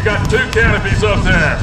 got 2 canopies up there.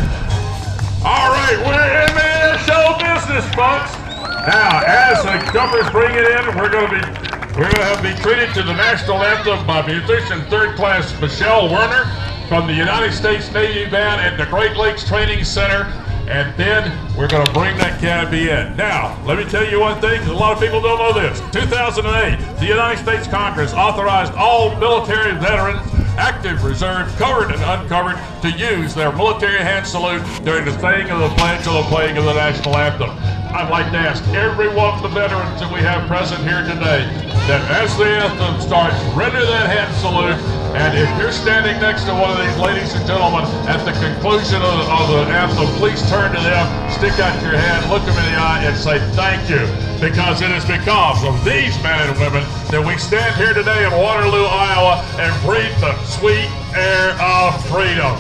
All right, we're in the Airshow business, folks. Now, as the jumpers bring it in, we're going to be treated to the national anthem by musician 3rd Class Michelle Werner from the United States Navy Band at the Great Lakes Training Center. And then we're going to bring that canopy in. Now, let me tell you one thing. A lot of people don't know this. 2008, the United States Congress authorized all military veterans, active reserve, covered and uncovered, to use their military hand salute during the saying of the pledge or the playing of the national anthem. I'd like to ask every one of the veterans that we have present here today that as the anthem starts, render that hand salute. And if you're standing next to one of these ladies and gentlemen at the conclusion of the anthem, please turn to them, stick out your hand, look them in the eye, and say thank you. Because it is because of these men and women that we stand here today in Waterloo, Iowa, and breathe the sweet air of freedom.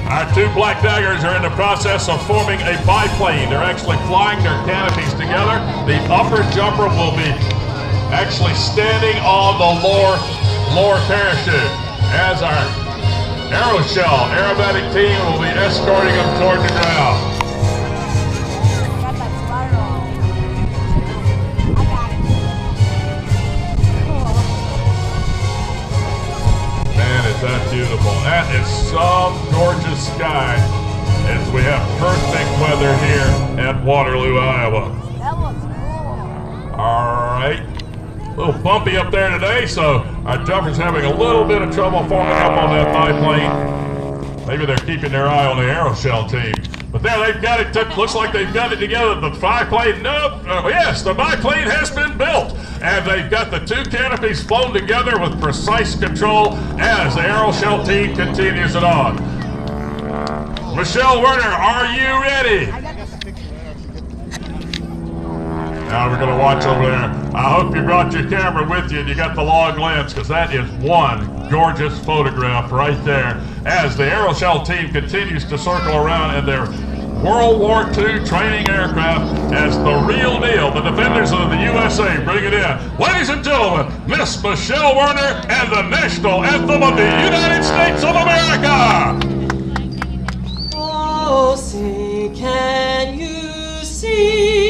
Our 2 black Daggers are in the process of forming a biplane. They're actually flying their canopies together. The upper jumper will be actually standing on the lower parachute as our Airshow aerobatic team will be escorting them toward the ground. Is that beautiful? That is some gorgeous sky as we have perfect weather here at Waterloo, Iowa. That looks cool. All right. A little bumpy up there today, so our jumper's having a little bit of trouble forming up on that biplane. Maybe they're keeping their eye on the Airshow team. But there, they've got it. Looks like they've got it together. The biplane, yes, the biplane has been built. And they've got the 2 canopies flown together with precise control as the Airshow team continues it on. Michelle Werner, are you ready? Now we're going to watch over there. I hope you brought your camera with you and you got the long lens, because that is one gorgeous photograph right there as the Airshow team continues to circle around in their World War II training aircraft as the real deal. The defenders of the USA bring it in. Ladies and gentlemen, Miss Michelle Werner and the national anthem of the United States of America. Oh, say, can you see